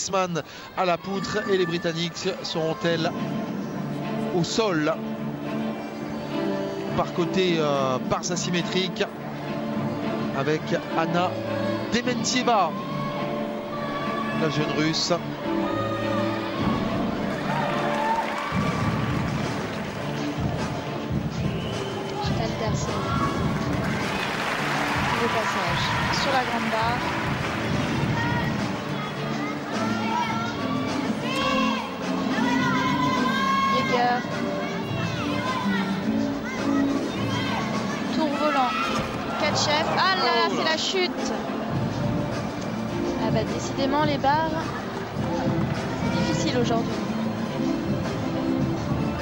Schwarzman à la poutre et les Britanniques seront-elles au sol par côté barres asymétriques avec Anna Dementieva, la jeune russe. Le passage sur la grande barre. Jäger. Tour volant. Katchev. Ah là là, c'est la chute. Ah bah décidément les barres, c'est difficile aujourd'hui.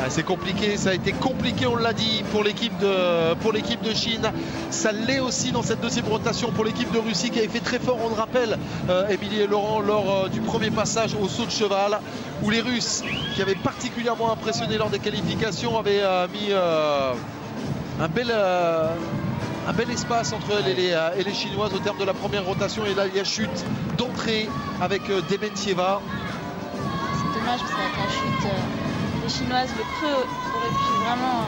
C'est compliqué, ça a été compliqué, on l'a dit, pour l'équipe de Chine. Ça l'est aussi dans cette deuxième rotation pour l'équipe de Russie qui avait fait très fort, on le rappelle, Émilie et Laurent, lors du premier passage au saut de cheval, où les Russes, qui avaient particulièrement impressionné lors des qualifications, avaient mis un bel espace entre elles et les Chinoises au terme de la première rotation. Et là, il y a chute d'entrée avec Dementieva. C'est dommage parce qu'avec la chute des Chinoises, le creux aurait pu vraiment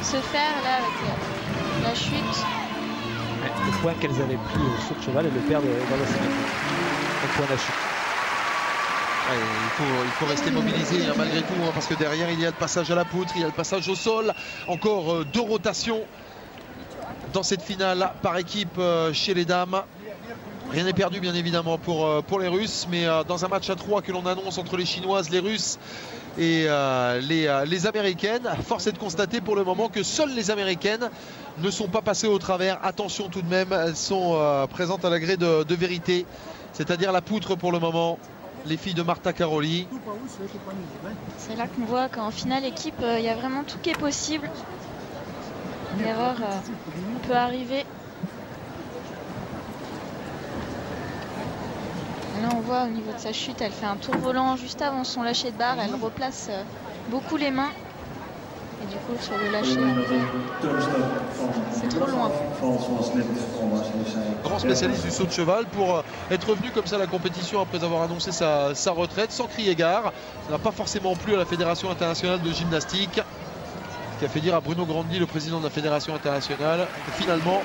se faire là avec la chute. Le point qu'elles avaient pris au saut de cheval, elles le perdent dans la symétrie. Le point de la chute. Ouais, il faut rester mobilisé malgré tout, parce que derrière il y a le passage à la poutre, il y a le passage au sol. Encore 2 rotations dans cette finale par équipe chez les dames. Rien n'est perdu bien évidemment pour les Russes, mais dans un match à 3 que l'on annonce entre les Chinoises, les Russes et les Américaines, force est de constater pour le moment que seules les Américaines ne sont pas passées au travers. Attention tout de même, elles sont présentes à la grille de vérité, c'est-à-dire la poutre pour le moment, les filles de Marta Karoli. C'est là qu'on voit qu'en finale équipe, il y a vraiment tout qui est possible. L'erreur peut arriver. Là on voit au niveau de sa chute, elle fait un tour volant juste avant son lâcher de barre, elle replace beaucoup les mains. Et du coup sur le lâcher, c'est trop loin. Grand spécialiste du saut de cheval pour être revenu comme ça à la compétition après avoir annoncé sa retraite sans crier gare. Ça n'a pas forcément plu à la Fédération internationale de gymnastique, qui a fait dire à Bruno Grandi, le président de la Fédération internationale, que finalement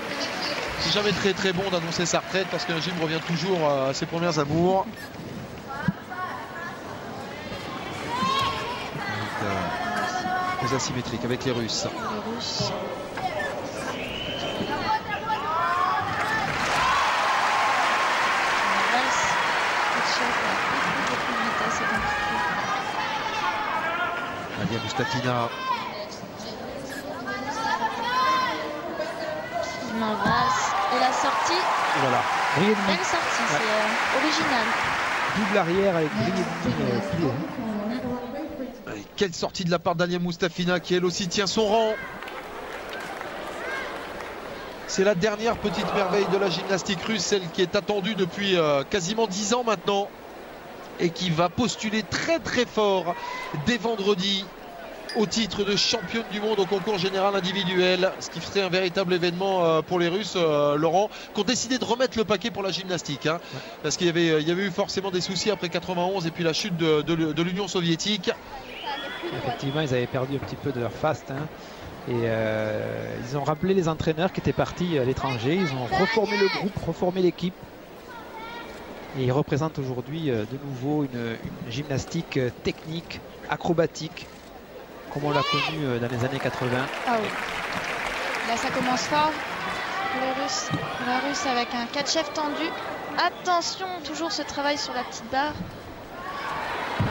c'est jamais très bon d'annoncer sa retraite parce qu'un gym revient toujours à ses premières amours. Les asymétriques avec les Russes. Les Russes. Nadia Mustafina. Et la sortie. Et voilà. Belle sortie, c'est original. Double arrière avec plié. Quelle sortie de la part d'Alia Mustafina qui elle aussi tient son rang. C'est la dernière petite merveille de la gymnastique russe, celle qui est attendue depuis quasiment 10 ans maintenant et qui va postuler très fort dès vendredi au titre de championne du monde au concours général individuel, ce qui serait un véritable événement pour les Russes, Laurent, qui ont décidé de remettre le paquet pour la gymnastique, hein, parce qu'il y avait eu forcément des soucis après 91 et puis la chute de l'Union soviétique. Effectivement, ils avaient perdu un petit peu de leur faste, hein, et ils ont rappelé les entraîneurs qui étaient partis à l'étranger, ils ont reformé le groupe, reformé l'équipe. Et ils représentent aujourd'hui de nouveau une gymnastique technique, acrobatique, comme on l'a connu dans les années 80. Ah oui. Là ça commence fort pour les Russes. La Russe avec un Katchev tendu. Attention, toujours ce travail sur la petite barre.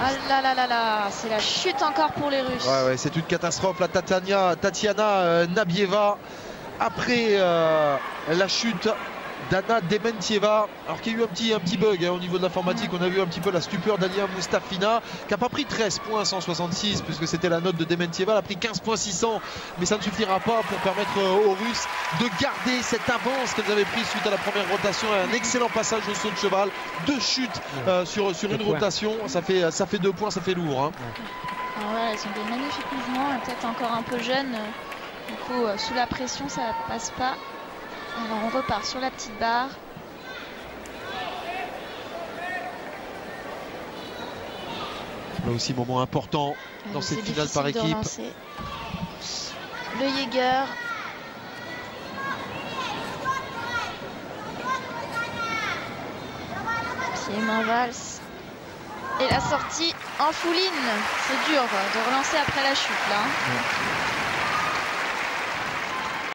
Ah là là là là, c'est la chute encore pour les Russes. Ouais, c'est une catastrophe. La Tatiana Nabieva après la chute d'Anna Dementieva, alors qu'il y a eu un petit bug au niveau de l'informatique. On a vu un petit peu la stupeur d'Alia Mustafina qui n'a pas pris 13 points 166 puisque c'était la note de Dementieva. Elle a pris 15 points 600, mais ça ne suffira pas pour permettre aux Russes de garder cette avance qu'elles avaient prise suite à la première rotation. Un excellent passage au saut de cheval, 2 chutes sur une rotation, ça fait 2 points, ça fait lourd, hein. Ah ouais, elles ont des magnifiques mouvements, peut-être encore un peu jeunes, du coup sous la pression ça passe pas. Alors on repart sur la petite barre. Là aussi, moment important dans cette finale par équipe. Le Jäger. Pied-main valse. Et la sortie en fouline. C'est dur de relancer après la chute là. Ouais.